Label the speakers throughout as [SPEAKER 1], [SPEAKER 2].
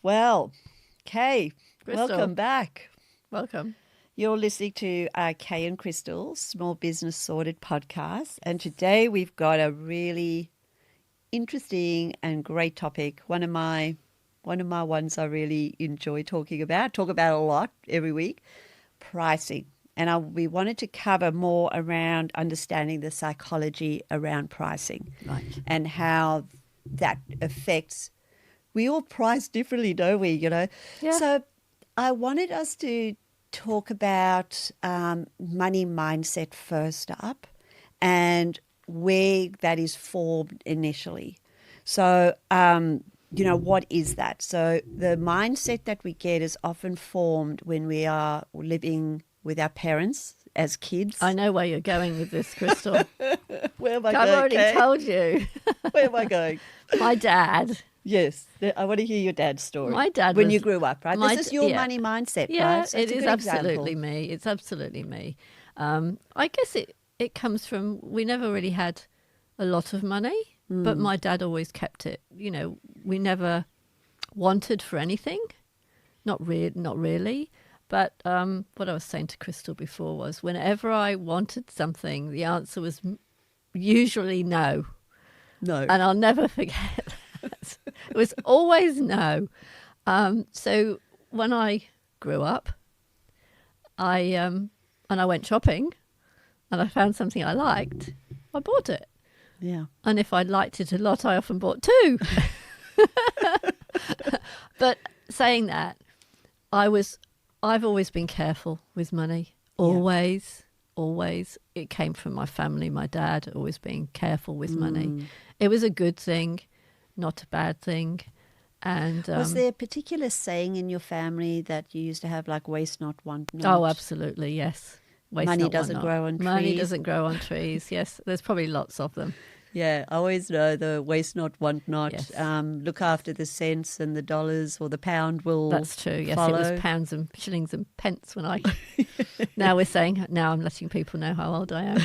[SPEAKER 1] Well, Kay,
[SPEAKER 2] Crystal,
[SPEAKER 1] welcome back.
[SPEAKER 2] welcome.
[SPEAKER 1] You're listening to Kay and Crystal's Small Business Sorted podcast. And today we've got a really interesting and great topic. One of my ones I really enjoy talking about, talk about a lot every week, pricing. And we wanted to cover more around understanding the psychology around pricing
[SPEAKER 2] Right.
[SPEAKER 1] and how that affects. We all price differently, don't we?
[SPEAKER 2] Yeah.
[SPEAKER 1] So I wanted us to talk about money mindset first up and where that is formed initially. So, what is that? So the mindset that we get is often formed when we are living with our parents as kids.
[SPEAKER 2] I know where you're going with this, Crystal.
[SPEAKER 1] Where am I
[SPEAKER 2] I've
[SPEAKER 1] going,
[SPEAKER 2] already
[SPEAKER 1] Kay?
[SPEAKER 2] told you.
[SPEAKER 1] Where am I going?
[SPEAKER 2] My dad.
[SPEAKER 1] Yes, I want to hear your dad's story.
[SPEAKER 2] My dad
[SPEAKER 1] when
[SPEAKER 2] was-
[SPEAKER 1] you grew up, right?
[SPEAKER 2] my
[SPEAKER 1] This is
[SPEAKER 2] d-
[SPEAKER 1] your
[SPEAKER 2] yeah.
[SPEAKER 1] money mindset,
[SPEAKER 2] Yeah,
[SPEAKER 1] right? So
[SPEAKER 2] it
[SPEAKER 1] it's a
[SPEAKER 2] is
[SPEAKER 1] good
[SPEAKER 2] absolutely
[SPEAKER 1] example.
[SPEAKER 2] me. It's absolutely me. I guess it comes from we never really had a lot of money, but my dad always kept it. You know, we never wanted for anything. Not really. But what I was saying to Crystal before was whenever I wanted something, the answer was usually no.
[SPEAKER 1] No.
[SPEAKER 2] And I'll never forget that. It was always no. So when I grew up, I went shopping and I found something I liked, I bought it.
[SPEAKER 1] Yeah.
[SPEAKER 2] And if I liked it a lot, I often bought two. But saying that, I've always been careful with money. Always. It came from my family, my dad always being careful with money. It was a good thing, not a bad thing. And
[SPEAKER 1] Was there a particular saying in your family that you used to have, like waste not, want not?
[SPEAKER 2] oh, absolutely, yes. Waste
[SPEAKER 1] Money
[SPEAKER 2] not, want
[SPEAKER 1] doesn't
[SPEAKER 2] not.
[SPEAKER 1] grow on
[SPEAKER 2] Money
[SPEAKER 1] trees.
[SPEAKER 2] doesn't grow on trees. Yes, there's probably lots of them.
[SPEAKER 1] Yeah, I always know the waste not, want not.
[SPEAKER 2] Yes.
[SPEAKER 1] Look after the cents and the dollars or the pound will
[SPEAKER 2] That's true. Yes,
[SPEAKER 1] follow.
[SPEAKER 2] it was pounds and shillings and pence when I. Now I'm letting people know how old I am.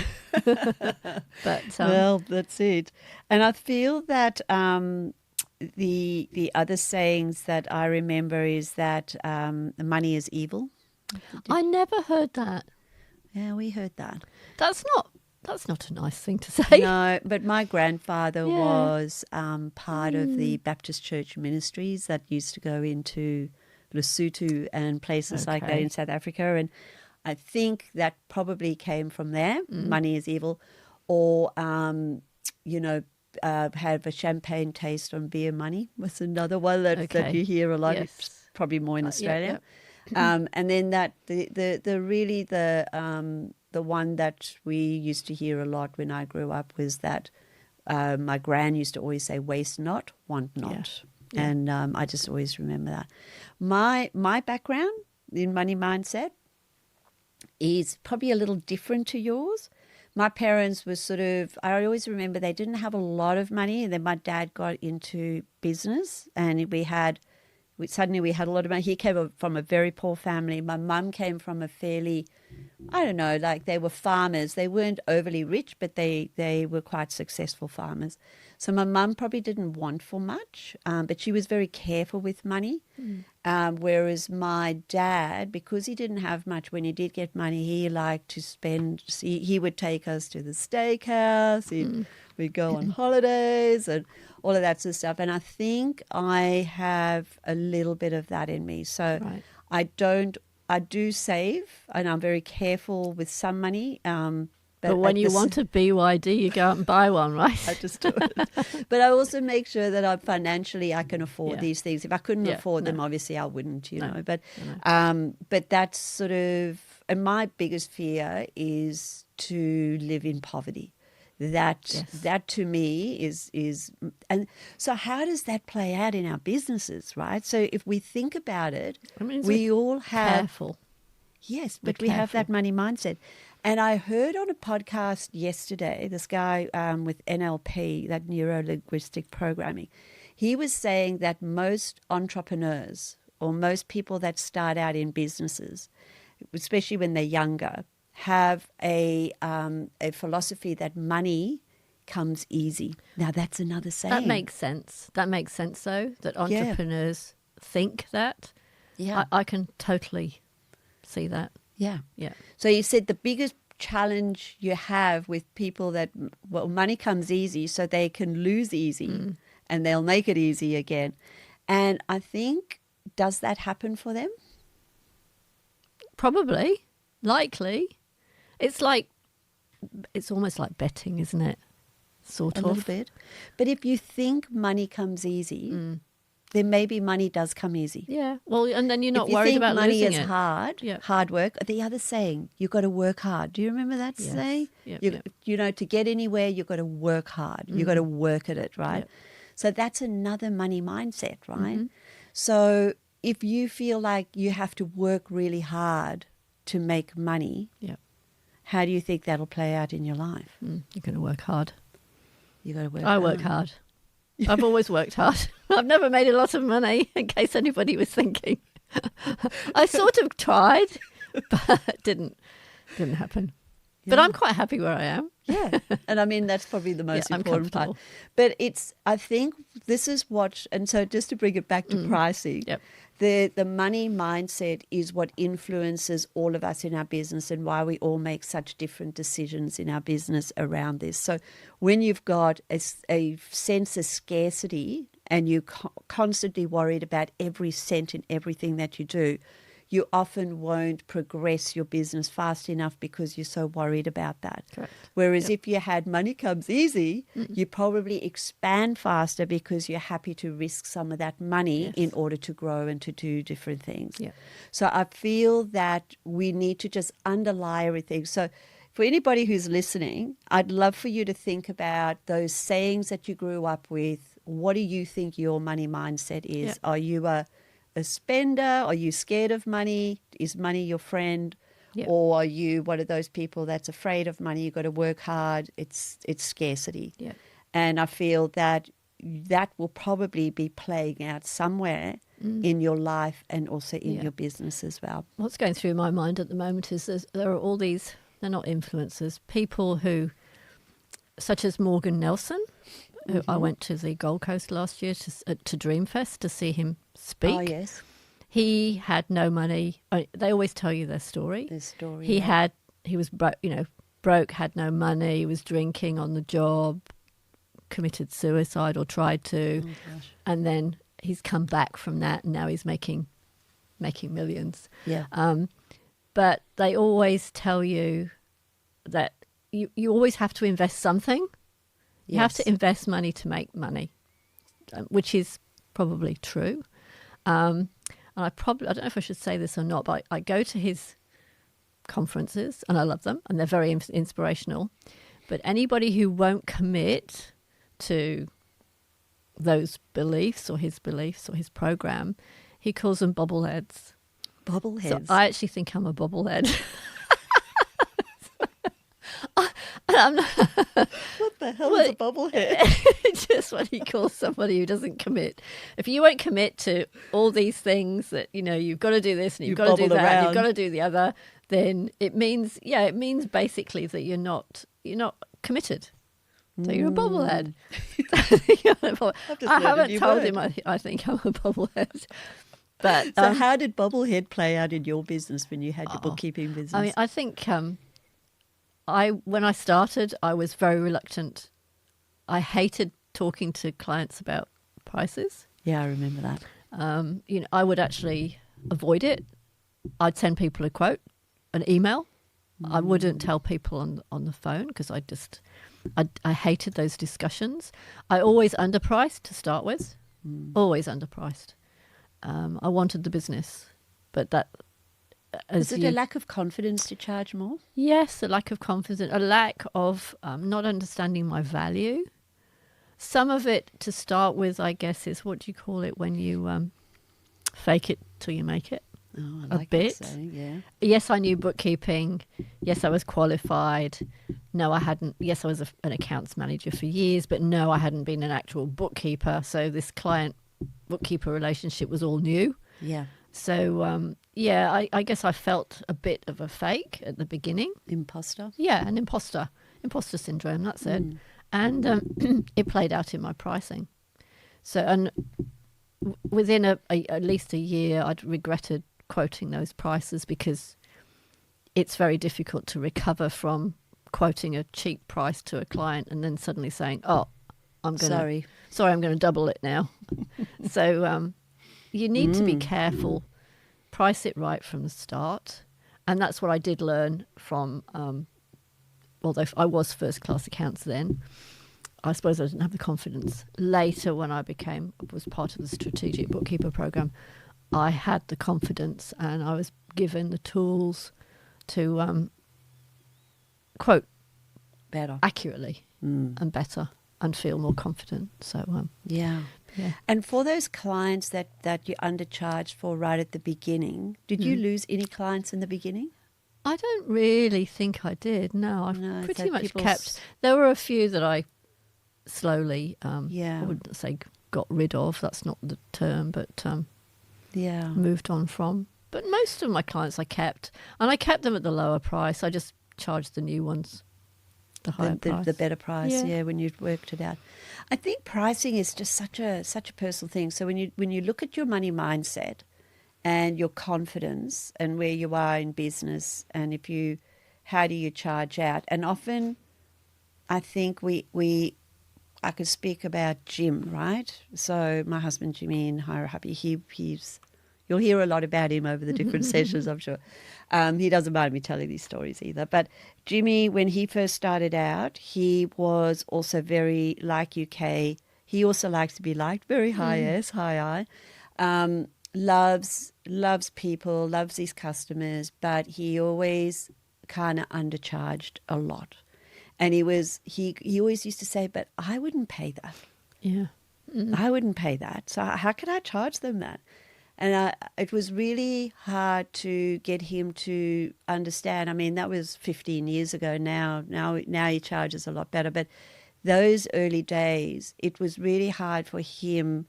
[SPEAKER 2] But
[SPEAKER 1] Well, that's it. And I feel that the other sayings that I remember is that money is evil.
[SPEAKER 2] I never heard that.
[SPEAKER 1] Yeah, we heard that.
[SPEAKER 2] That's not a nice thing to say.
[SPEAKER 1] No, but my grandfather
[SPEAKER 2] Yeah.
[SPEAKER 1] was part of the Baptist Church ministries that used to go into Lesotho and places like that
[SPEAKER 2] Okay.
[SPEAKER 1] in South Africa. And I think that probably came from there. Money is evil. Or, have a champagne taste on beer money was another one that
[SPEAKER 2] Okay.
[SPEAKER 1] you hear a lot.
[SPEAKER 2] Yes.
[SPEAKER 1] It's probably more in Australia.
[SPEAKER 2] Yep.
[SPEAKER 1] And then that the one that we used to hear a lot when I grew up was that my gran used to always say, waste not, want not.
[SPEAKER 2] Yeah.
[SPEAKER 1] And I just always remember that. My background in money mindset is probably a little different to yours. My parents were I always remember they didn't have a lot of money. And then my dad got into business and suddenly we had a lot of money. He came from a very poor family. My mum came from a fairly, I don't know, like they were farmers. They weren't overly rich, but they were quite successful farmers. So my mum probably didn't want for much, but she was very careful with money. Whereas my dad, because he didn't have much, when he did get money, he liked to spend, he would take us to the steakhouse. We'd go on holidays and all of that sort of stuff. And I think I have a little bit of that in me. So
[SPEAKER 2] Right.
[SPEAKER 1] I do save and I'm very careful with some money.
[SPEAKER 2] But when
[SPEAKER 1] at
[SPEAKER 2] you
[SPEAKER 1] the
[SPEAKER 2] want a BYD, you go out and buy one, right?
[SPEAKER 1] I just do it. But I also make sure that I can afford
[SPEAKER 2] Yeah.
[SPEAKER 1] these things. If I couldn't
[SPEAKER 2] Yeah,
[SPEAKER 1] afford them,
[SPEAKER 2] no.
[SPEAKER 1] obviously I wouldn't,
[SPEAKER 2] No,
[SPEAKER 1] know. But
[SPEAKER 2] no.
[SPEAKER 1] but that's sort of, and my biggest fear is to live in poverty.
[SPEAKER 2] Yes.
[SPEAKER 1] That to me is, and so how does that play out in our businesses, right? So if we think about it,
[SPEAKER 2] I mean,
[SPEAKER 1] we all have.
[SPEAKER 2] careful.
[SPEAKER 1] Yes,
[SPEAKER 2] We're
[SPEAKER 1] but we have that
[SPEAKER 2] careful.
[SPEAKER 1] money mindset. And I heard on a podcast yesterday, this guy with NLP, that neuro-linguistic programming, he was saying that most entrepreneurs or most people that start out in businesses, especially when they're younger, have a philosophy that money comes easy. Now, that's another saying.
[SPEAKER 2] That makes sense. Though, that entrepreneurs think that.
[SPEAKER 1] Yeah.
[SPEAKER 2] I can totally see that.
[SPEAKER 1] Yeah.
[SPEAKER 2] Yeah.
[SPEAKER 1] So you said the biggest challenge you have with people that, well, money comes easy so they can lose easy and they'll make it easy again. And I think, does that happen for them?
[SPEAKER 2] Probably, likely. It's almost like betting, isn't it? Sort
[SPEAKER 1] A
[SPEAKER 2] of.
[SPEAKER 1] little bit. But if you think money comes easy, then maybe money does come easy.
[SPEAKER 2] Yeah. Well, and then you're not
[SPEAKER 1] if you
[SPEAKER 2] worried
[SPEAKER 1] think
[SPEAKER 2] about
[SPEAKER 1] money
[SPEAKER 2] losing
[SPEAKER 1] is
[SPEAKER 2] it.
[SPEAKER 1] hard,
[SPEAKER 2] Yeah.
[SPEAKER 1] hard work. The other saying, you've got to work hard. Do you remember that
[SPEAKER 2] Yes.
[SPEAKER 1] saying?
[SPEAKER 2] Yep,
[SPEAKER 1] you,
[SPEAKER 2] yep.
[SPEAKER 1] you know, to get anywhere, you've got to work hard. You've got to work at it, right?
[SPEAKER 2] Yep.
[SPEAKER 1] So that's another money mindset, right?
[SPEAKER 2] Mm-hmm.
[SPEAKER 1] So if you feel like you have to work really hard to make money,
[SPEAKER 2] Yeah.
[SPEAKER 1] how do you think that'll play out in your life?
[SPEAKER 2] You're going to work hard.
[SPEAKER 1] You've got to work
[SPEAKER 2] I work hard. I've always worked hard. I've never made a lot of money, in case anybody was thinking. I sort of tried, but it didn't happen. But I'm quite happy where I am.
[SPEAKER 1] Yeah. And I mean, that's probably the most
[SPEAKER 2] I'm
[SPEAKER 1] important part.
[SPEAKER 2] comfortable.
[SPEAKER 1] But I think this is what, and so just to bring it back to pricing,
[SPEAKER 2] Yep.
[SPEAKER 1] the money mindset is what influences all of us in our business and why we all make such different decisions in our business around this. So when you've got a sense of scarcity and you're constantly worried about every cent in everything that you do, you often won't progress your business fast enough because you're so worried about that.
[SPEAKER 2] Correct.
[SPEAKER 1] Whereas if you had money comes easy, you probably expand faster because you're happy to risk some of that money
[SPEAKER 2] Yes.
[SPEAKER 1] in order to grow and to do different things.
[SPEAKER 2] Yeah.
[SPEAKER 1] So I feel that we need to just underlie everything. So for anybody who's listening, I'd love for you to think about those sayings that you grew up with. What do you think your money mindset is?
[SPEAKER 2] Yeah.
[SPEAKER 1] Are you a spender? Are you scared of money? Is money your friend?
[SPEAKER 2] Yeah.
[SPEAKER 1] Or are you one of those people that's afraid of money? You've got to work hard. It's scarcity.
[SPEAKER 2] Yeah.
[SPEAKER 1] And I feel that will probably be playing out somewhere in your life and also in your business as well.
[SPEAKER 2] What's going through my mind at the moment is there are all these, they're not influencers, people who, such as Morgan Nelson, who I went to the Gold Coast last year to Dreamfest to see him speak.
[SPEAKER 1] Oh, yes.
[SPEAKER 2] He had no money. They always tell you their story.
[SPEAKER 1] This story.
[SPEAKER 2] He was broke, had no money, he was drinking on the job, committed suicide or tried to, and then he's come back from that, and now he's making millions.
[SPEAKER 1] Yeah.
[SPEAKER 2] But they always tell you that you always have to invest something. You have to invest money to make money, which is probably true. And I don't know if I should say this or not, but I go to his conferences and I love them and they're very inspirational. But anybody who won't commit to those beliefs or his program, he calls them bobbleheads.
[SPEAKER 1] Bobbleheads.
[SPEAKER 2] So I actually think I'm a bobblehead. I'm not,
[SPEAKER 1] what the hell is a bobblehead?
[SPEAKER 2] it's just what he calls somebody who doesn't commit. If you won't commit to all these things that, you've got to do this and you've got to do that, and you've got to do the other, then it means basically that you're not committed. So you're a bobblehead. I haven't told him I think I'm a bobblehead. But
[SPEAKER 1] so how did bobblehead play out in your business when you had your bookkeeping business?
[SPEAKER 2] I mean, I think when I started, I was very reluctant. I hated talking to clients about prices.
[SPEAKER 1] Yeah, I remember that.
[SPEAKER 2] I would actually avoid it. I'd send people a quote, an email. I wouldn't tell people on the phone because I hated those discussions. I always underpriced to start with, always underpriced. I wanted the business, but that...
[SPEAKER 1] Is it a lack of confidence to charge more?
[SPEAKER 2] Yes, a lack of confidence, a lack of not understanding my value. Some of it, to start with, I guess, is what do you call it when you fake it till you make it?
[SPEAKER 1] Oh, I like
[SPEAKER 2] a bit.
[SPEAKER 1] That saying, yeah.
[SPEAKER 2] Yes, I knew bookkeeping. Yes, I was qualified. No, I hadn't. Yes, I was an accounts manager for years, but no, I hadn't been an actual bookkeeper. So this client-bookkeeper relationship was all new.
[SPEAKER 1] Yeah.
[SPEAKER 2] So, I guess I felt a bit of a fake at the beginning.
[SPEAKER 1] Imposter?
[SPEAKER 2] Yeah, an imposter syndrome, that's it. And it played out in my pricing. So, and within at least a year, I'd regretted quoting those prices because it's very difficult to recover from quoting a cheap price to a client and then suddenly saying, "Oh, I'm going to double it now." So you need to be careful, price it right from the start, and that's what I did learn from. Although I was first class accounts then, I suppose I didn't have the confidence. Later, when I was part of the strategic bookkeeper program, I had the confidence and I was given the tools to quote
[SPEAKER 1] better,
[SPEAKER 2] accurately and better and feel more confident. So
[SPEAKER 1] yeah. And for those clients that you undercharged for right at the beginning, did you lose any clients in the beginning?
[SPEAKER 2] I don't really think I did. No, I've pretty much kept. There were a few that I slowly, I wouldn't say got rid of. That's not the term, but moved on from. But most of my clients I kept, and I kept them at the lower price. I just charged the new ones the higher price,
[SPEAKER 1] the better price. Yeah, when you've worked it out. I think pricing is just such a personal thing. So when you look at your money mindset and your confidence and where you are in business, and how do you charge out? And often, I think I could speak about Jim, right? So my husband Jimmy in Hire Happy, he's you'll hear a lot about him over the different sessions, I'm sure. He doesn't mind me telling these stories either. But Jimmy, when he first started out, he was also very like UK. He also likes to be liked, very high S, high I. Loves people, loves his customers, but he always kind of undercharged a lot. And he always used to say, but I wouldn't pay that.
[SPEAKER 2] Yeah.
[SPEAKER 1] I wouldn't pay that. So how could I charge them that? And it was really hard to get him to understand. I mean, that was 15 years ago now. Now he charges a lot better. But those early days, it was really hard for him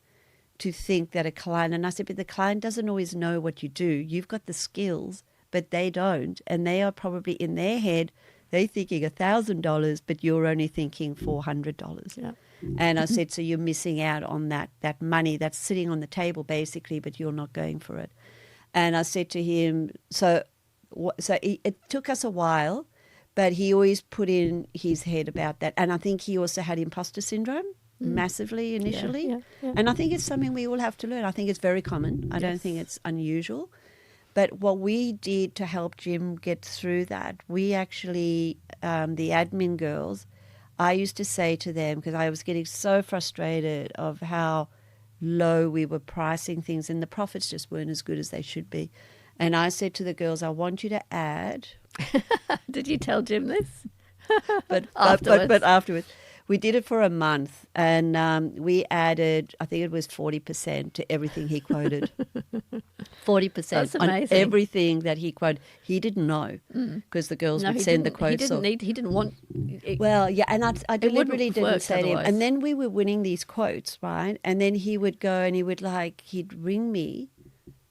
[SPEAKER 1] to think that a client, and I said, but the client doesn't always know what you do. You've got the skills, but they don't. And they are probably in their head, they're thinking $1,000, but you're only thinking $400.
[SPEAKER 2] Yeah.
[SPEAKER 1] And I said, so you're missing out on that money that's sitting on the table basically, but you're not going for it. And I said to him, it took us a while, but he always put in his head about that. And I think he also had imposter syndrome massively initially.
[SPEAKER 2] Yeah.
[SPEAKER 1] And I think it's something we all have to learn. I think it's very common. I don't think it's unusual. But what we did to help Jim get through that, we actually, the admin girls, I used to say to them, because I was getting so frustrated of how low we were pricing things and the profits just weren't as good as they should be. And I said to the girls, I want you to add.
[SPEAKER 2] Did you tell Jim this?
[SPEAKER 1] But
[SPEAKER 2] afterwards.
[SPEAKER 1] But afterwards. We did it for a month, and we added, I think it was 40% to everything he quoted. 40%
[SPEAKER 2] That's
[SPEAKER 1] on
[SPEAKER 2] amazing.
[SPEAKER 1] everything that he quoted. He didn't know because the girls would send the quotes.
[SPEAKER 2] He didn't want.
[SPEAKER 1] Well, yeah, and I deliberately didn't say to him.
[SPEAKER 2] otherwise.
[SPEAKER 1] And then we were winning these quotes, right? And then he would go and he'd ring me.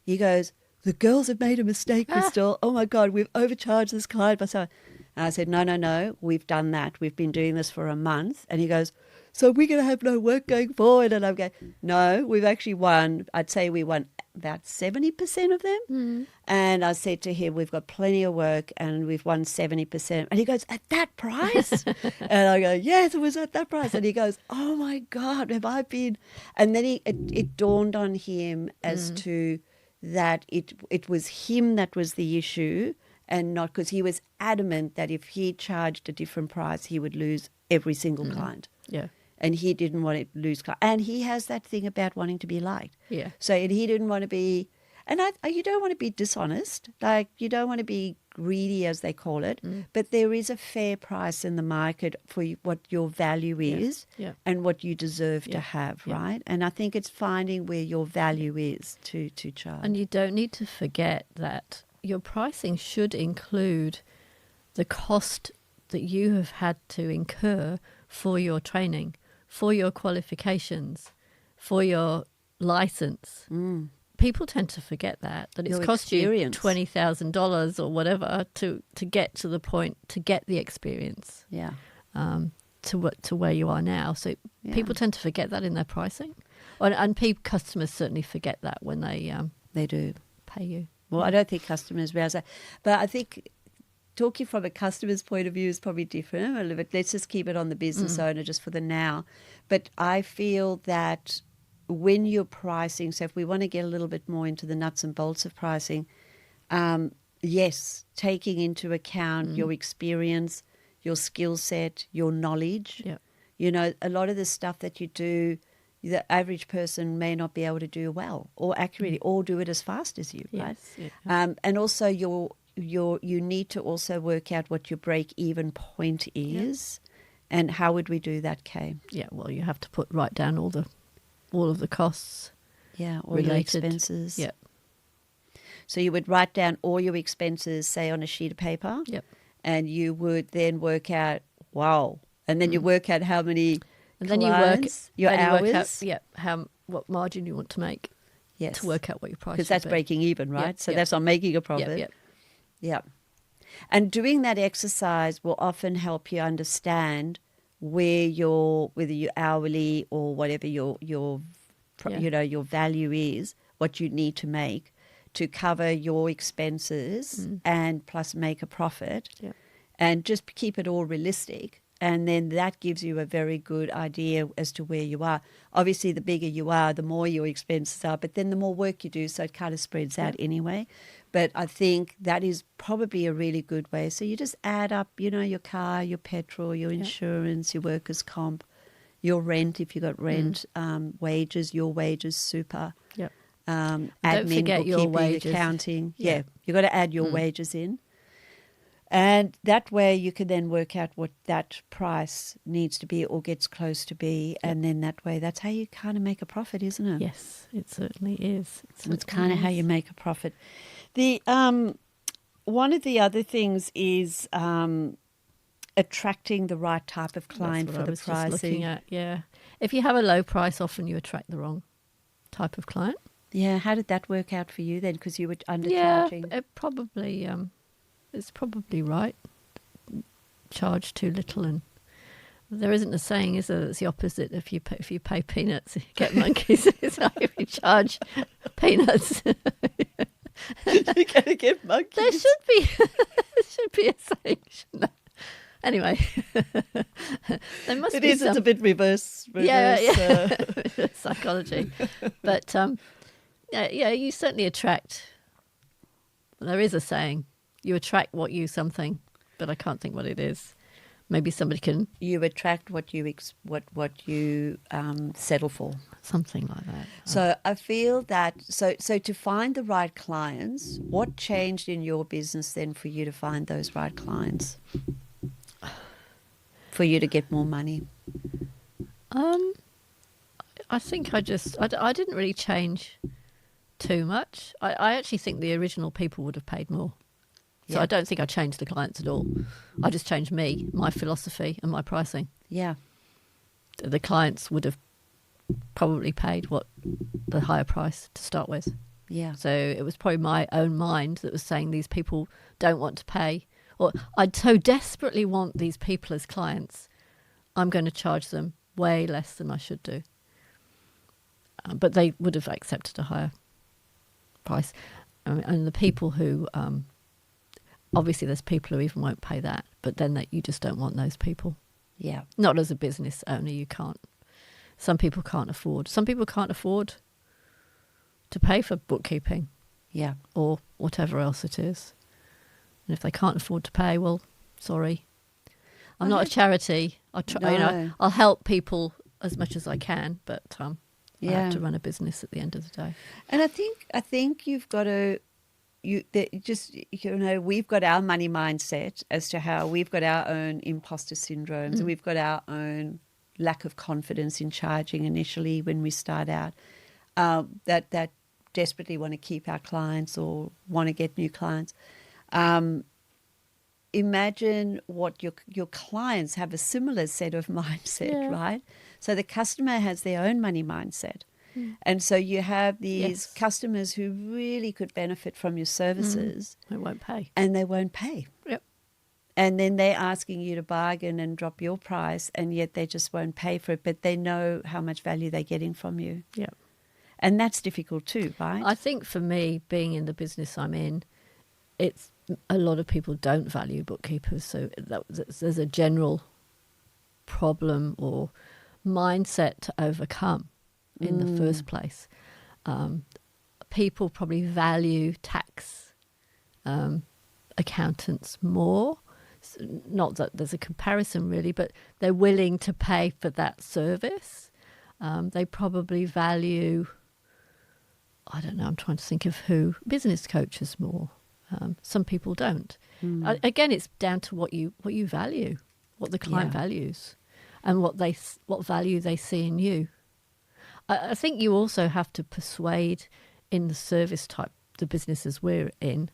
[SPEAKER 1] He goes, the girls have made a mistake, Crystal. Oh my God, we've overcharged this client by so. And I said, no, we've done that. We've been doing this for a month. And he goes, so we're going to have no work going forward? And I'm going, no, we've actually won. I'd say we won about 70% of them. And I said to him, we've got plenty of work and we've won 70%. And he goes, at that price? And I go, yes, it was at that price. And he goes, oh my God, have I been? And then it dawned on him as to that it was him that was the issue. And not because he was adamant that if he charged a different price, he would lose every single client.
[SPEAKER 2] Yeah.
[SPEAKER 1] And he didn't want to lose clients. And he has that thing about wanting to be liked.
[SPEAKER 2] Yeah.
[SPEAKER 1] So and he didn't want to be, and you don't want to be dishonest. Like you don't want to be greedy, as they call it. But there is a fair price in the market for what your value is and what you deserve to have, right? And I think it's finding where your value is to charge.
[SPEAKER 2] And you don't need to forget that your pricing should include the cost that you have had to incur for your training, for your qualifications, for your license. People tend to forget that it's
[SPEAKER 1] Your
[SPEAKER 2] cost
[SPEAKER 1] experience.
[SPEAKER 2] you $20,000 or whatever to get to the point, to get the experience to where you are now. So people tend to forget that in their pricing. And customers certainly forget that when
[SPEAKER 1] They do.
[SPEAKER 2] pay you.
[SPEAKER 1] Well, I don't think customers realize that. But I think talking from a customer's point of view is probably different. But let's just keep it on the business owner just for the now. But I feel that when you're pricing, so if we want to get a little bit more into the nuts and bolts of pricing, yes, taking into account your experience, your skill set, your knowledge.
[SPEAKER 2] Yeah.
[SPEAKER 1] You know, a lot of the stuff that you do, the average person may not be able to do well or accurately or do it as fast as you, right?
[SPEAKER 2] Yes. Yeah.
[SPEAKER 1] And also you need to also work out what your break-even point is. And how would we do that, Kay?
[SPEAKER 2] Yeah, well, you have to write down all of the costs.
[SPEAKER 1] Yeah, all
[SPEAKER 2] related.
[SPEAKER 1] your expenses.
[SPEAKER 2] Yeah.
[SPEAKER 1] So you would write down all your expenses, say, on a sheet of paper.
[SPEAKER 2] Yep.
[SPEAKER 1] And you would then work out, wow. And then you work out how many
[SPEAKER 2] And
[SPEAKER 1] clients,
[SPEAKER 2] then you
[SPEAKER 1] hours.
[SPEAKER 2] work out, what margin you want to make
[SPEAKER 1] Yes.
[SPEAKER 2] to work out what your price
[SPEAKER 1] Because
[SPEAKER 2] should
[SPEAKER 1] that's
[SPEAKER 2] be.
[SPEAKER 1] breaking even, right?
[SPEAKER 2] Yep,
[SPEAKER 1] So
[SPEAKER 2] yep.
[SPEAKER 1] that's not making a profit.
[SPEAKER 2] Yep.
[SPEAKER 1] Yeah. And doing that exercise will often help you understand whether you're hourly or whatever your your value is, what you need to make to cover your expenses and plus make a profit.
[SPEAKER 2] Yep.
[SPEAKER 1] And just keep it all realistic. And then that gives you a very good idea as to where you are. Obviously, the bigger you are, the more your expenses are, but then the more work you do, so it kind of spreads out anyway. But I think that is probably a really good way. So you just add up, your car, your petrol, your insurance, your workers' comp, your rent, if you've got rent, wages, your wages, super,
[SPEAKER 2] Yep.
[SPEAKER 1] admin,
[SPEAKER 2] Don't forget your
[SPEAKER 1] bookkeeping,
[SPEAKER 2] wages.
[SPEAKER 1] accounting.
[SPEAKER 2] Yeah.
[SPEAKER 1] Yeah, you've got to add your wages in. And that way you can then work out what that price needs to be or gets close to be. And then that way, that's how you kind of make a profit, isn't it?
[SPEAKER 2] Yes, it certainly is.
[SPEAKER 1] It's kind of how you make a profit. The one of the other things is attracting the right type of client
[SPEAKER 2] That's
[SPEAKER 1] for
[SPEAKER 2] what I
[SPEAKER 1] the
[SPEAKER 2] was
[SPEAKER 1] pricing.
[SPEAKER 2] just looking at. Yeah, if you have a low price, often you attract the wrong type of client.
[SPEAKER 1] Yeah, how did that work out for you then? Because you were
[SPEAKER 2] Yeah,
[SPEAKER 1] undercharging.
[SPEAKER 2] it probably it's probably right. Charge too little, and there isn't a saying, is there? It's the opposite. If you pay peanuts, you get monkeys. So if you charge peanuts,
[SPEAKER 1] You're going to get monkeys.
[SPEAKER 2] there should be a saying, shouldn't there? Anyway, there must
[SPEAKER 1] It
[SPEAKER 2] be
[SPEAKER 1] is.
[SPEAKER 2] some.
[SPEAKER 1] It's a bit reverse
[SPEAKER 2] Psychology, but you certainly attract. There is a saying: you attract what you something, but I can't think what it is. Maybe somebody can.
[SPEAKER 1] You attract what you settle for.
[SPEAKER 2] Something like that.
[SPEAKER 1] So I feel that so to find the right clients, what changed in your business then for you to find those right clients? For you to get more money?
[SPEAKER 2] I think I didn't really change too much. I actually think the original people would have paid more. So I don't think I changed the clients at all. I just changed me, my philosophy and my pricing.
[SPEAKER 1] Yeah.
[SPEAKER 2] The clients would have probably paid the higher price to start with.
[SPEAKER 1] Yeah.
[SPEAKER 2] So it was probably my own mind that was saying these people don't want to pay, or I so desperately want these people as clients, I'm going to charge them way less than I should do. But they would have accepted a higher price. And the people who, obviously there's people who even won't pay that, but then you just don't want those people.
[SPEAKER 1] Yeah.
[SPEAKER 2] Not as a business owner, you can't. Some people can't afford to pay for bookkeeping.
[SPEAKER 1] Yeah.
[SPEAKER 2] Or whatever else it is. And if they can't afford to pay, well, sorry. I'm not a charity. I try,
[SPEAKER 1] No.
[SPEAKER 2] I'll help people as much as I can, but I have to run a business at the end of the day.
[SPEAKER 1] And I think you've got to we've got our money mindset as to how we've got our own imposter syndromes and we've got our own lack of confidence in charging initially when we start out, that desperately want to keep our clients or want to get new clients. Imagine what your clients have a similar set of mindset, right? So the customer has their own money mindset. And so you have these customers who really could benefit from your services.
[SPEAKER 2] They won't pay.
[SPEAKER 1] And they won't pay.
[SPEAKER 2] Yep.
[SPEAKER 1] And then they're asking you to bargain and drop your price, and yet they just won't pay for it, but they know how much value they're getting from you.
[SPEAKER 2] Yeah.
[SPEAKER 1] And that's difficult too, right?
[SPEAKER 2] I think for me, being in the business I'm in, it's a lot of people don't value bookkeepers. So there's a general problem or mindset to overcome in the first place. People probably value tax accountants more. Not that there's a comparison really, but they're willing to pay for that service. They probably value, I don't know, I'm trying to think of who, business coaches more. Some people don't. Again, it's down to what you value, what the client values, and what value they see in you. I think you also have to persuade in the service type, the businesses we're in,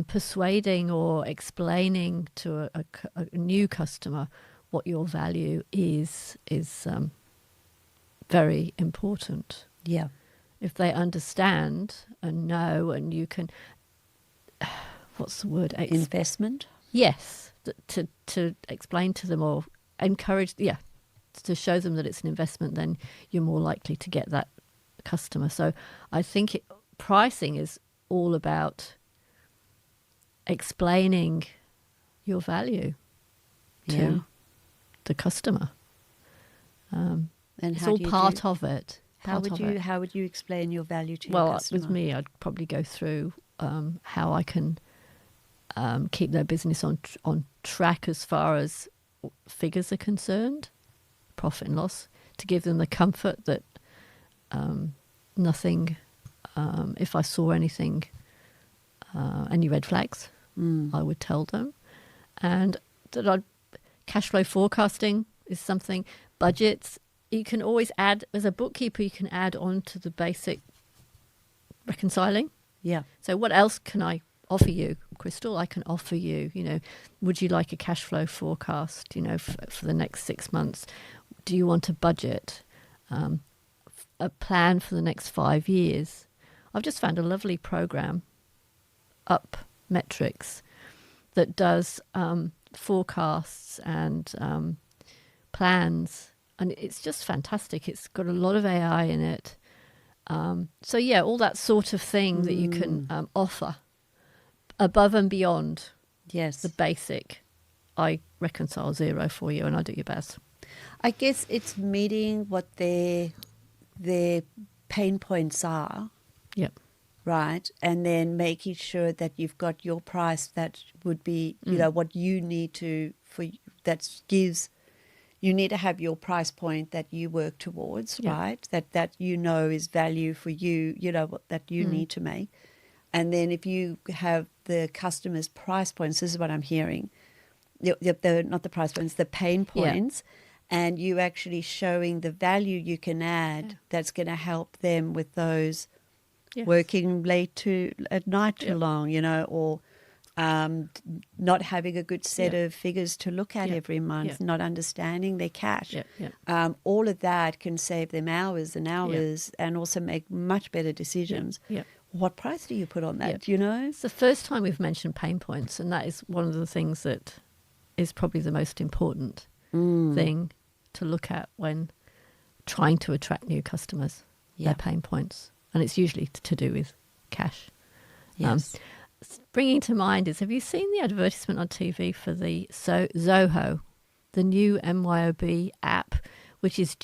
[SPEAKER 2] persuading or explaining to a new customer what your value is very important.
[SPEAKER 1] Yeah.
[SPEAKER 2] If they understand and know, and you can, what's the word?
[SPEAKER 1] Investment?
[SPEAKER 2] Yes, to explain to them or encourage, to show them that it's an investment, then you're more likely to get that customer. So I think pricing is all about explaining your value to the customer. And it's all part of it.
[SPEAKER 1] How would you explain your value to your
[SPEAKER 2] Well,
[SPEAKER 1] customer?
[SPEAKER 2] with me, I'd probably go through how I can keep their business on track as far as figures are concerned, profit and loss, to give them the comfort that nothing, if I saw anything, any red flags, I would tell them. And that cash flow forecasting is something, budgets, you can always add, as a bookkeeper, you can add on to the basic reconciling.
[SPEAKER 1] Yeah.
[SPEAKER 2] So what else can I offer you, Crystal? I can offer you, would you like a cash flow forecast, for the next 6 months? Do you want a budget? A plan for the next 5 years? I've just found a lovely program, Up Metrics, that does forecasts and plans. And it's just fantastic. It's got a lot of AI in it. So, all that sort of thing that you can offer above and beyond the basic. I reconcile zero for you and I do your best.
[SPEAKER 1] I guess it's meeting what their pain points are.
[SPEAKER 2] Yep.
[SPEAKER 1] Right. And then making sure that you've got your price that would be, what you need to, you need to have your price point that you work towards, right? That is value for you, that you need to make. And then if you have the customer's price points, this is what I'm hearing, not the price points, the pain points, and you actually showing the value you can add that's going to help them with those working late at night too long, or not having a good set of figures to look at every month, not understanding their cash. All of that can save them hours and hours and also make much better decisions. What price do you put on that? Do you know?
[SPEAKER 2] It's the first time we've mentioned pain points, and that is one of the things that is probably the most important thing to look at when trying to attract new customers, their pain points. And it's usually to do with cash.
[SPEAKER 1] Yes.
[SPEAKER 2] Bringing to mind is, have you seen the advertisement on TV for the Zoho, the new MYOB app, which is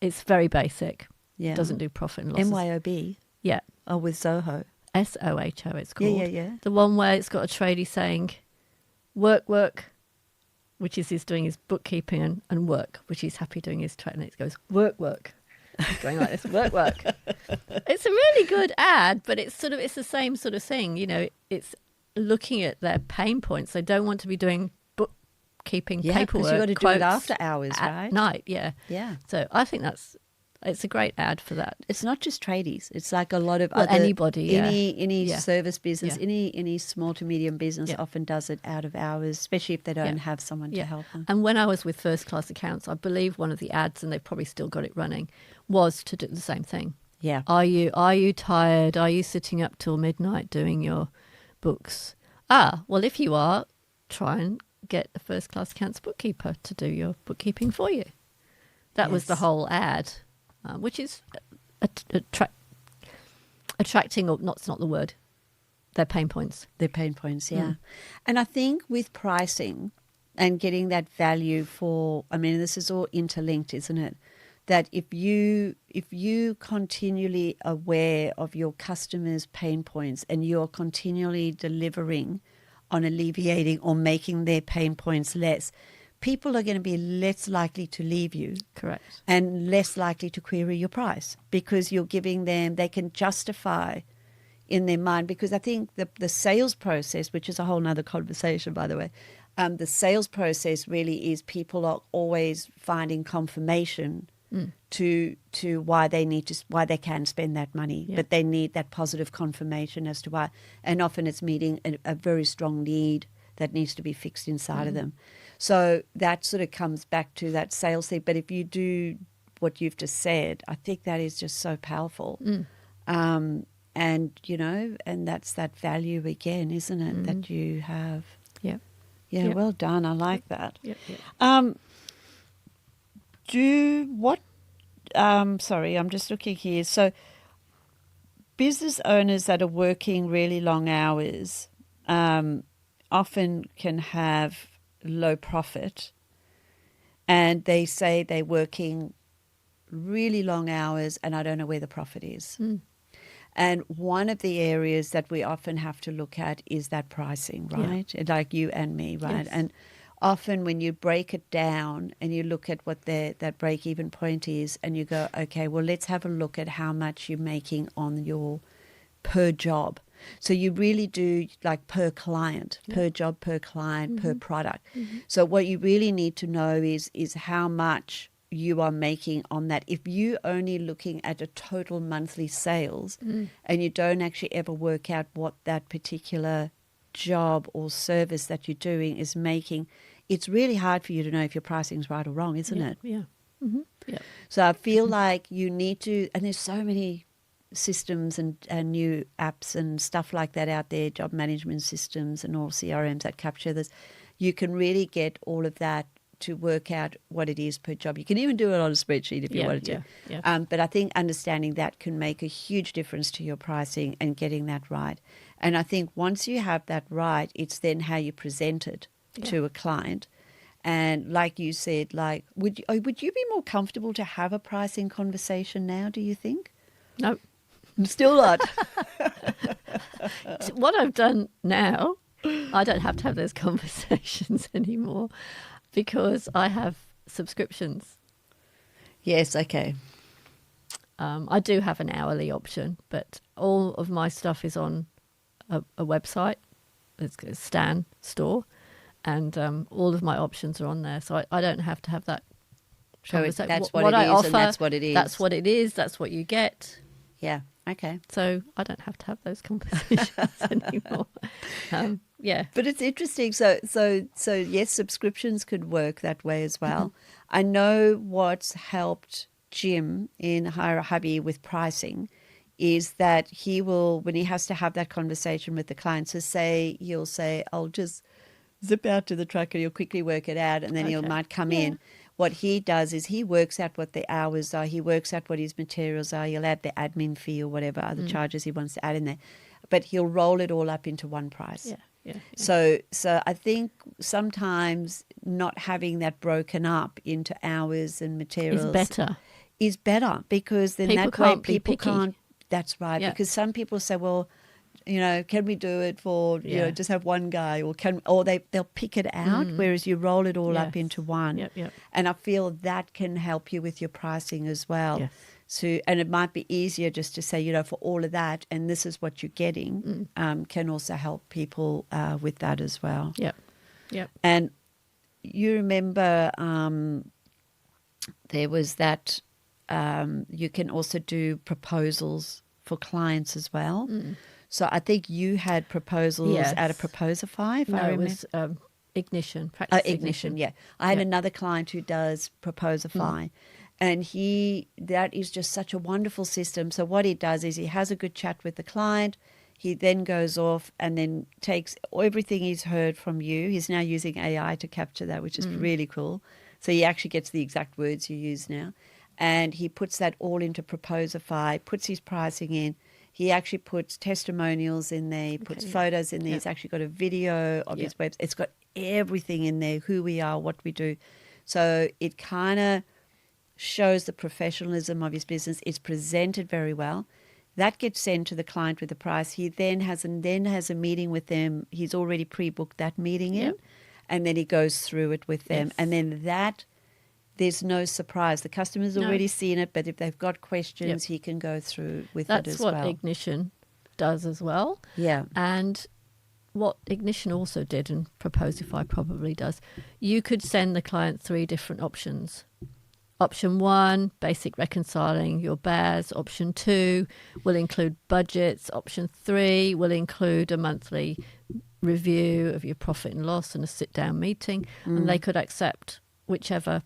[SPEAKER 2] it's very basic. Yeah. Doesn't do profit and losses.
[SPEAKER 1] MYOB?
[SPEAKER 2] Yeah.
[SPEAKER 1] Oh, with Zoho.
[SPEAKER 2] SOHO it's called.
[SPEAKER 1] Yeah.
[SPEAKER 2] The one where it's got a tradie saying, work, which is he's doing his bookkeeping, and work, which he's happy doing his trading. It goes, work. He's going like this, work. It's a really good ad, but it's the same sort of thing. It's looking at their pain points. They don't want to be doing bookkeeping paperwork.
[SPEAKER 1] Because you've got to do it after hours, right?
[SPEAKER 2] At night, yeah. So I think it's a great ad for that.
[SPEAKER 1] It's not just tradies. It's like a lot of other
[SPEAKER 2] anybody,
[SPEAKER 1] any service business, any small to medium business often does it out of hours, especially if they don't have someone to help them.
[SPEAKER 2] And when I was with First Class Accounts, I believe one of the ads, and they've probably still got it running, was to do the same thing.
[SPEAKER 1] Yeah.
[SPEAKER 2] Are you tired? Are you sitting up till midnight doing your books? Well, if you are, try and get a first-class accounts bookkeeper to do your bookkeeping for you. That was the
[SPEAKER 1] Yes.
[SPEAKER 2] whole ad, which is attracting, or not, it's not the word, their pain points.
[SPEAKER 1] Their pain points, yeah. And I think with pricing and getting that value for, I mean, this is all interlinked, isn't it? That if you continually aware of your customers' pain points and you're continually delivering on alleviating or making their pain points less, people are going to be less likely to leave you.
[SPEAKER 2] Correct.
[SPEAKER 1] And less likely to query your price because you're giving them, they can justify in their mind, because I think the sales process, which is a whole nother conversation, by the way, the sales process really is people are always finding confirmation to why they can spend that money, but they need that positive confirmation as to why, and often it's meeting a very strong need that needs to be fixed inside of them. So that sort of comes back to that sales thing. But if you do what you've just said, I think that is just so powerful. And, you know, and that's that value again, isn't it, that you have.
[SPEAKER 2] Yep.
[SPEAKER 1] Yeah,
[SPEAKER 2] Yep.
[SPEAKER 1] well done. I like that.
[SPEAKER 2] Yep.
[SPEAKER 1] Sorry, I'm just looking here. So business owners that are working really long hours often can have low profit, and they say they're working really long hours and I don't know where the profit is. And one of the areas that we often have to look at is that pricing, right? Like you and me, right?
[SPEAKER 2] Yes.
[SPEAKER 1] And often when you break it down and you look at what that break-even point is and you go, okay, well, let's have a look at how much you're making on your per job. So you really do like per client, per job, per client, per product. So what you really need to know is how much you are making on that. If you're only looking at a total monthly sales and you don't actually ever work out what that particular job or service that you're doing is making, it's really hard for you to know if your pricing is right or wrong, isn't it?
[SPEAKER 2] Yeah. Yeah.
[SPEAKER 1] So I feel like you need to, and there's so many systems and new apps and stuff like that out there, job management systems and all CRMs that capture this. You can really get all of that to work out what it is per job. You can even do it on a spreadsheet if you wanted to. But I think understanding that can make a huge difference to your pricing and getting that right. And I think once you have that right, it's then how you present it to a client. And like you said, like would you be more comfortable to have a pricing conversation now, do you think?
[SPEAKER 2] No.
[SPEAKER 1] Still not.
[SPEAKER 2] What I've done now, I don't have to have those conversations anymore because I have subscriptions.
[SPEAKER 1] Yes, okay.
[SPEAKER 2] I do have an hourly option, but all of my stuff is on a website. It's a Stan store, and all of my options are on there. So I don't have to have that conversation.
[SPEAKER 1] That's what it is, and that's what it is.
[SPEAKER 2] That's what it is. That's what you get.
[SPEAKER 1] Yeah, okay.
[SPEAKER 2] So I don't have to have those conversations anymore. Yeah.
[SPEAKER 1] But it's interesting. So yes, subscriptions could work that way as well. I know what's helped Jim in Hire a Hubby with pricing is that he will, when he has to have that conversation with the client, so he'll say, I'll just zip out to the truck and he'll quickly work it out, and then he might come in. What he does is he works out what the hours are, he works out what his materials are, he'll add the admin fee or whatever other charges he wants to add in there, but he'll roll it all up into one price.
[SPEAKER 2] Yeah.
[SPEAKER 1] So I think sometimes not having that broken up into hours and materials is better because then
[SPEAKER 2] people
[SPEAKER 1] that way
[SPEAKER 2] can't be
[SPEAKER 1] people
[SPEAKER 2] picky.
[SPEAKER 1] can't. That's right.
[SPEAKER 2] Yeah.
[SPEAKER 1] Because some people say, well, you know, can we do it for just have one guy, or they'll pick it out, whereas you roll it all up into one.
[SPEAKER 2] Yep.
[SPEAKER 1] And I feel that can help you with your pricing as well.
[SPEAKER 2] Yes.
[SPEAKER 1] So, and it might be easier just to say, you know, for all of that, and this is what you're getting, can also help people with that as well.
[SPEAKER 2] Yep.
[SPEAKER 1] And you remember there was that you can also do proposals for clients as well. So I think you had proposals at a Proposify, if I remember.
[SPEAKER 2] It was Ignition. Practice Ignition.
[SPEAKER 1] Yeah. I had another client who does Proposify. And that is just such a wonderful system. So what he does is he has a good chat with the client. He then goes off and then takes everything he's heard from you. He's now using AI to capture that, which is really cool. So he actually gets the exact words you use now. And he puts that all into Proposify, puts his pricing in. He actually puts testimonials in there, he puts photos in there. He's actually got a video of his website. It's got everything in there, who we are, what we do. So it kind of shows the professionalism of his business. It's presented very well. That gets sent to the client with the price. He then has a meeting with them. He's already pre-booked that meeting in, and then he goes through it with them. And then there's no surprise. The customer's already seen it, but if they've got questions, he can go through with it as well.
[SPEAKER 2] That's what Ignition does as well.
[SPEAKER 1] Yeah.
[SPEAKER 2] And what Ignition also did, and Proposify probably does, you could send the client 3 different options. Option 1, basic reconciling your bears. Option 2 will include budgets. Option 3 will include a monthly review of your profit and loss and a sit-down meeting. And they could accept whichever,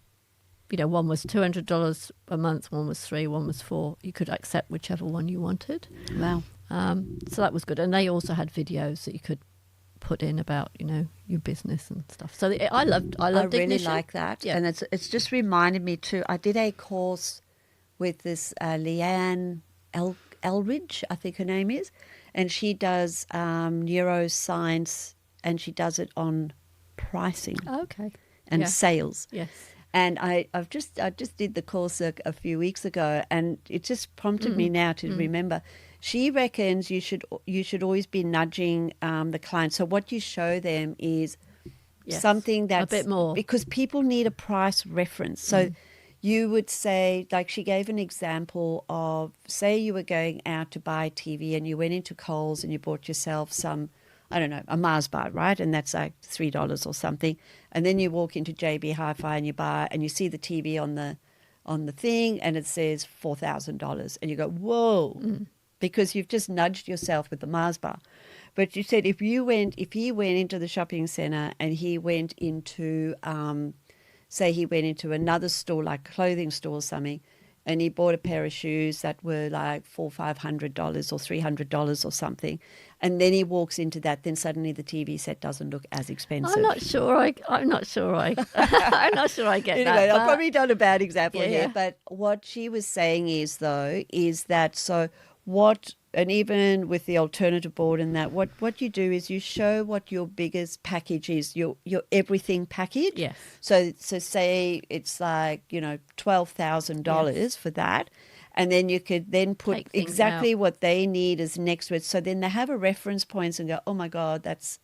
[SPEAKER 2] one was $200 a month, one was 3, one was 4. You could accept whichever one you wanted.
[SPEAKER 1] Wow.
[SPEAKER 2] So that was good. And they also had videos that you could put in about your business and stuff. So I loved
[SPEAKER 1] I really
[SPEAKER 2] Ignition.
[SPEAKER 1] like that. And it's just reminded me too, I did a course with this Leanne Elridge, I think her name is, and she does neuroscience, and she does it on pricing and sales.
[SPEAKER 2] Yes.
[SPEAKER 1] And I just did the course a few weeks ago, and it just prompted me now to remember. She reckons you should always be nudging the client. So what you show them is something that's
[SPEAKER 2] a bit more,
[SPEAKER 1] because people need a price reference. So you would say, like she gave an example of, say you were going out to buy TV and you went into Coles and you bought yourself some, I don't know, a Mars bar, right? And that's like $3 or something. And then you walk into JB Hi-Fi and you buy, and you see the TV on the thing, and it says $4,000, and you go, whoa, because you've just nudged yourself with the Mars bar. But you said if he went into the shopping center and he went into, say he went into another store, like a clothing store or something, and he bought a pair of shoes that were like $400 or $500 or $300 or something, and then he walks into that, then suddenly the TV set doesn't look as expensive.
[SPEAKER 2] I'm not sure I I'm not sure I get
[SPEAKER 1] anyway,
[SPEAKER 2] that.
[SPEAKER 1] I've probably done a bad example
[SPEAKER 2] Yeah,
[SPEAKER 1] here,
[SPEAKER 2] yeah.
[SPEAKER 1] but what she was saying is that so what, and even with the alternative board and that, what you do is you show what your biggest package is, your everything package.
[SPEAKER 2] Yes.
[SPEAKER 1] So say it's like, $12,000 for that. And then you could then put
[SPEAKER 2] Take things
[SPEAKER 1] exactly what they need as next to it. So then they have a reference point and go, oh my God, that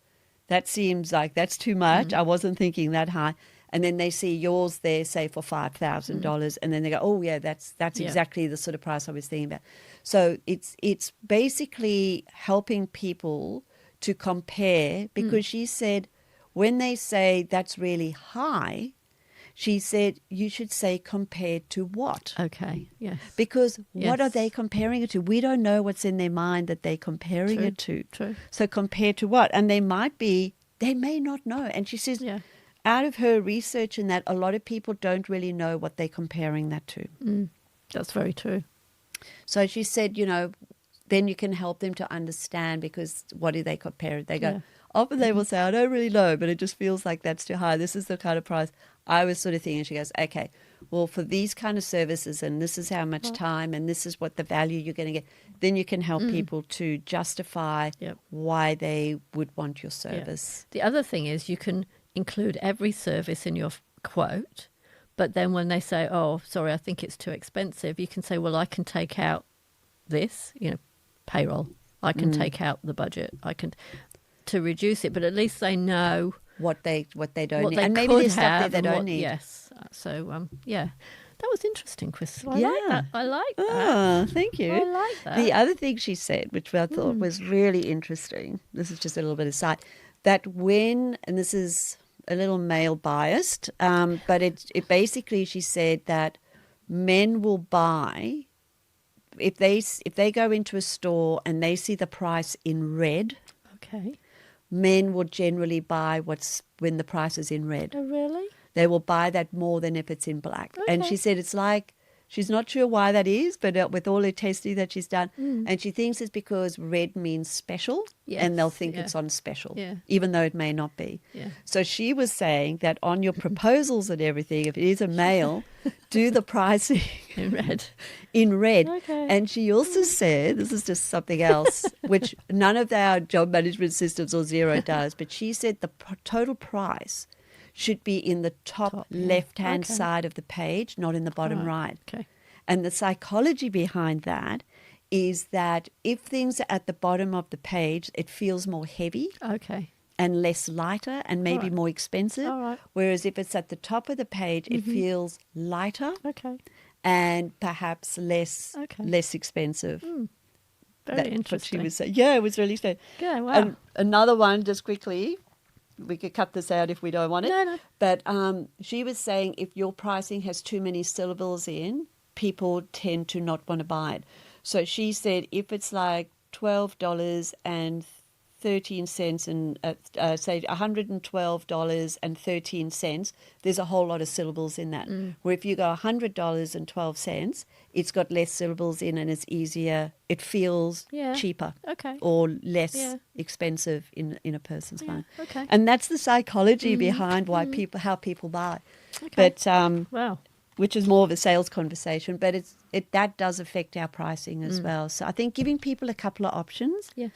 [SPEAKER 1] seems like that's too much. I wasn't thinking that high. And then they see yours there, say for $5,000, and then they go, "Oh yeah, that's exactly the sort of price I was thinking about." So it's basically helping people to compare, because she said when they say that's really high, she said you should say compared to what?
[SPEAKER 2] Okay. Yes.
[SPEAKER 1] Because what are
[SPEAKER 2] Yes.
[SPEAKER 1] they comparing it to? We don't know what's in their mind that they're comparing
[SPEAKER 2] True,
[SPEAKER 1] it to.
[SPEAKER 2] true.
[SPEAKER 1] So compared to what? And they may not know. And she says,
[SPEAKER 2] Yeah.
[SPEAKER 1] out of her research in that, a lot of people don't really know what they're comparing that to.
[SPEAKER 2] That's very true.
[SPEAKER 1] So she said, then you can help them to understand, because what do they compare? They go, often they will say, I don't really know, but it just feels like that's too high. This is the kind of price I was sort of thinking. She goes, okay, well, for these kind of services, and this is how much time, and this is what the value you're going to get, then you can help people to justify why they would want your service.
[SPEAKER 2] The other thing is you can include every service in your quote, but then when they say, oh, sorry, I think it's too expensive, you can say, well, I can take out this, payroll. I can take out the budget. I can, to reduce it, but at least they know
[SPEAKER 1] What they don't
[SPEAKER 2] what
[SPEAKER 1] need.
[SPEAKER 2] they
[SPEAKER 1] And maybe
[SPEAKER 2] could
[SPEAKER 1] there's stuff there
[SPEAKER 2] have
[SPEAKER 1] they
[SPEAKER 2] and
[SPEAKER 1] don't
[SPEAKER 2] what-
[SPEAKER 1] need.
[SPEAKER 2] Yes. So, that was interesting, Crystal. I
[SPEAKER 1] Yeah.
[SPEAKER 2] like that. I like that.
[SPEAKER 1] Oh, thank you.
[SPEAKER 2] I like that.
[SPEAKER 1] The other thing she said, which I thought was really interesting, this is just a little bit aside, that when, and this is a little male biased, but it basically, she said that men will buy, if they go into a store and they see the price in red,
[SPEAKER 2] Okay.
[SPEAKER 1] men will generally buy when the price is in red.
[SPEAKER 2] Oh, really?
[SPEAKER 1] They will buy that more than if it's in black. And
[SPEAKER 2] Okay.
[SPEAKER 1] she said it's like She's not sure why that is, but with all her testing that she's done, and she thinks it's because red means special, and they'll think it's on special, even though it may not be.
[SPEAKER 2] Yeah.
[SPEAKER 1] So she was saying that on your proposals and everything, if it is a male, do the pricing
[SPEAKER 2] In red.
[SPEAKER 1] in red.
[SPEAKER 2] Okay.
[SPEAKER 1] And she also said, this is just something else, which none of our job management systems or Xero does, but she said the total price should be in the top left-hand side of the page, not in the bottom right.
[SPEAKER 2] Okay.
[SPEAKER 1] And the psychology behind that is that if things are at the bottom of the page, it feels more heavy
[SPEAKER 2] Okay.
[SPEAKER 1] and less lighter and maybe
[SPEAKER 2] Right.
[SPEAKER 1] more expensive.
[SPEAKER 2] All right.
[SPEAKER 1] Whereas if it's at the top of the page, it feels lighter
[SPEAKER 2] Okay.
[SPEAKER 1] and perhaps less expensive.
[SPEAKER 2] Very
[SPEAKER 1] That's what she
[SPEAKER 2] interesting.
[SPEAKER 1] was saying. Yeah, it was really strange.
[SPEAKER 2] Yeah, wow.
[SPEAKER 1] And another one, just quickly, we could cut this out if we don't want it.
[SPEAKER 2] No.
[SPEAKER 1] But she was saying if your pricing has too many syllables in, people tend to not want to buy it. So she said if it's like $12.13 and say $112.13, there's a whole lot of syllables in that. Where if you go $100.12, it's got less syllables in and it's easier. It feels cheaper
[SPEAKER 2] Okay.
[SPEAKER 1] or less expensive in a person's mind.
[SPEAKER 2] Okay.
[SPEAKER 1] And that's the psychology behind why how people buy.
[SPEAKER 2] Okay.
[SPEAKER 1] But
[SPEAKER 2] Wow.
[SPEAKER 1] which is more of a sales conversation, but that does affect our pricing as well. So I think giving people a couple of options
[SPEAKER 2] Yes.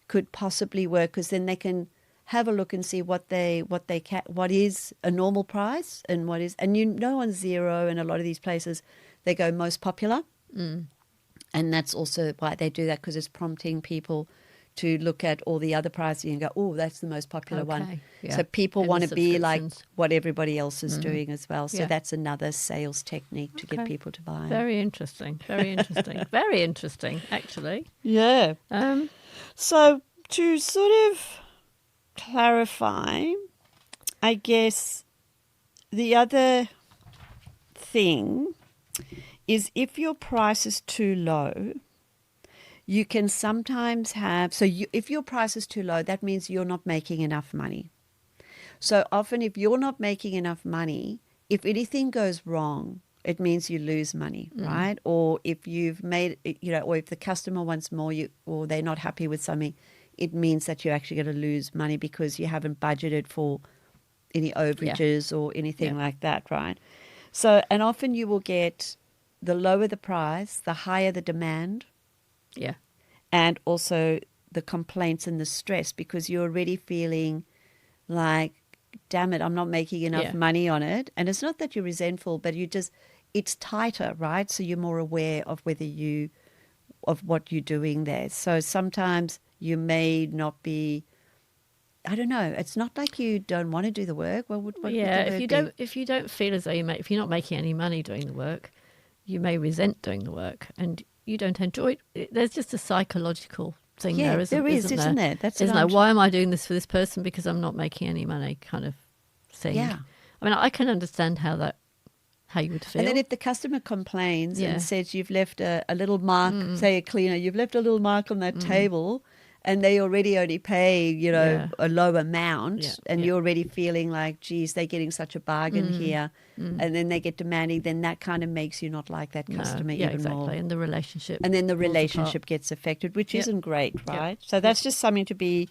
[SPEAKER 1] could possibly work, because then they can have a look and see what is a normal price and what is, and on Xero and a lot of these places they go most popular, and that's also why they do that, because it's prompting people to look at all the other pricing and go, oh, that's the most popular one.
[SPEAKER 2] Okay, yeah.
[SPEAKER 1] So people
[SPEAKER 2] And
[SPEAKER 1] want
[SPEAKER 2] the
[SPEAKER 1] to be like
[SPEAKER 2] subscriptions.
[SPEAKER 1] what everybody else is doing as well. So
[SPEAKER 2] Yeah.
[SPEAKER 1] that's another sales technique to get
[SPEAKER 2] Okay.
[SPEAKER 1] people to buy.
[SPEAKER 2] Very interesting. Very interesting. Very interesting, actually.
[SPEAKER 1] Yeah.
[SPEAKER 2] Um,
[SPEAKER 1] So to sort of clarify, I guess the other thing is if your price is too low, you can sometimes have, if your price is too low, that means you're not making enough money. So often if you're not making enough money, if anything goes wrong, it means you lose money, right? Or if you've made, or if the customer wants more, or they're not happy with something, it means that you're actually going to lose money because you haven't budgeted for any overages or anything like that, right? So, and often you will get the lower the price, the higher the demand,
[SPEAKER 2] yeah.
[SPEAKER 1] and also the complaints and the stress, because you're already feeling like, damn it, I'm not making enough money on it. And it's not that you're resentful, but it's tighter, right? So you're more aware of of what you're doing there. So sometimes you may not be, I don't know, it's not like you don't want to do the work. Well, what would the
[SPEAKER 2] If
[SPEAKER 1] word
[SPEAKER 2] you
[SPEAKER 1] be?
[SPEAKER 2] if you don't feel as though if you're not making any money doing the work, you may resent doing the work and you don't enjoy it. There's just a psychological thing
[SPEAKER 1] Yeah,
[SPEAKER 2] there,
[SPEAKER 1] there is, isn't there? That's what
[SPEAKER 2] isn't there?
[SPEAKER 1] I'm-
[SPEAKER 2] Why am I doing this for this person because I'm not making any money kind of thing.
[SPEAKER 1] Yeah.
[SPEAKER 2] I mean, I can understand how you would feel.
[SPEAKER 1] And then if the customer complains
[SPEAKER 2] Yeah.
[SPEAKER 1] and says you've left a little mark, say a cleaner, you've left a little mark on that table, and they already only pay, a low amount, and you're already feeling like, geez, they're getting such a bargain here, and then they get demanding, then that kind of makes you not like that customer even
[SPEAKER 2] exactly.
[SPEAKER 1] more.
[SPEAKER 2] And the relationship.
[SPEAKER 1] And then the
[SPEAKER 2] falls apart.
[SPEAKER 1] relationship gets affected, which
[SPEAKER 2] Yep.
[SPEAKER 1] isn't great,
[SPEAKER 2] Yep.
[SPEAKER 1] right? So that's just something to be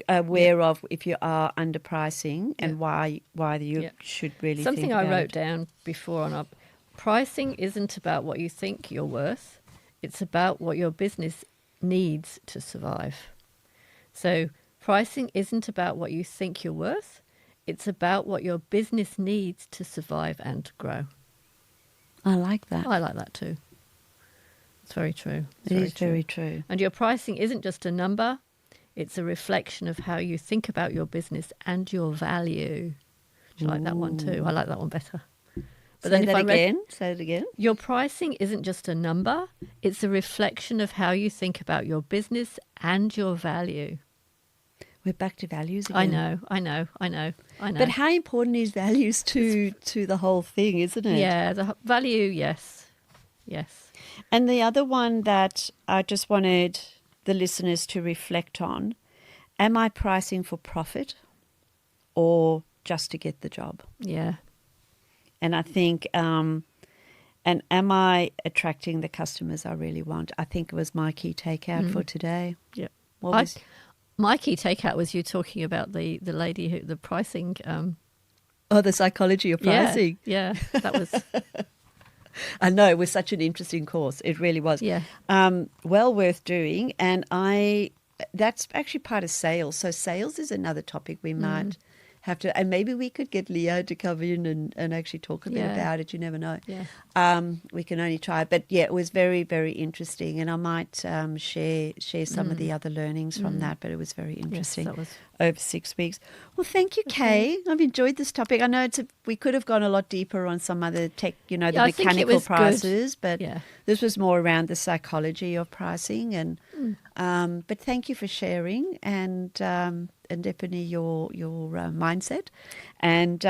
[SPEAKER 1] aware of if you are underpricing and why you should really
[SPEAKER 2] Something
[SPEAKER 1] think
[SPEAKER 2] I
[SPEAKER 1] about
[SPEAKER 2] wrote
[SPEAKER 1] it.
[SPEAKER 2] down before on up. Pricing isn't about what you think you're worth. It's about what your business needs to survive. So pricing isn't about what you think you're worth. It's about what your business needs to survive and to grow.
[SPEAKER 1] I like that.
[SPEAKER 2] I like that too. It's very true.
[SPEAKER 1] It is very true.
[SPEAKER 2] And your pricing isn't just a number. It's a reflection of how you think about your business and your value. I like that one too. I like that one better. But
[SPEAKER 1] Say that again.
[SPEAKER 2] Your pricing isn't just a number. It's a reflection of how you think about your business and your value.
[SPEAKER 1] We're back to values again.
[SPEAKER 2] I know.
[SPEAKER 1] But how important is values to the whole thing, isn't it?
[SPEAKER 2] Yeah, the value, yes.
[SPEAKER 1] And the other one that I just wanted the listeners to reflect on, am I pricing for profit or just to get the job?
[SPEAKER 2] Yeah.
[SPEAKER 1] And I think And am I attracting the customers I really want? I think it was my key takeout for today.
[SPEAKER 2] Yeah.
[SPEAKER 1] What was
[SPEAKER 2] My key takeout was you talking about the lady who the pricing.
[SPEAKER 1] the psychology of pricing.
[SPEAKER 2] Yeah, that was
[SPEAKER 1] I know, it was such an interesting course. It really was.
[SPEAKER 2] yeah.
[SPEAKER 1] Well worth doing. And that's actually part of sales. So sales is another topic we might have to, and maybe we could get Leo to come in and actually talk a bit
[SPEAKER 2] Yeah.
[SPEAKER 1] about it. You never know.
[SPEAKER 2] Yeah.
[SPEAKER 1] We can only try. But yeah, it was very, very interesting. And I might share some of the other learnings from that. But it was very interesting.
[SPEAKER 2] Yes, that was.
[SPEAKER 1] Over 6 weeks. Well, thank you, Kay. I've enjoyed this topic. I know we could have gone a lot deeper on some other tech, the
[SPEAKER 2] Yeah, I think it
[SPEAKER 1] mechanical
[SPEAKER 2] was good.
[SPEAKER 1] prices, but
[SPEAKER 2] Yeah.
[SPEAKER 1] this was more around the psychology of pricing. And but thank you for sharing and definitely your mindset. And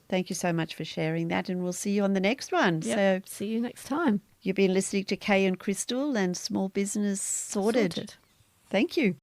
[SPEAKER 1] thank you so much for sharing that. And we'll see you on the next one.
[SPEAKER 2] Yep.
[SPEAKER 1] So
[SPEAKER 2] See you next time.
[SPEAKER 1] you've been listening to Kay and Crystal and Small Business Sorted. Thank you.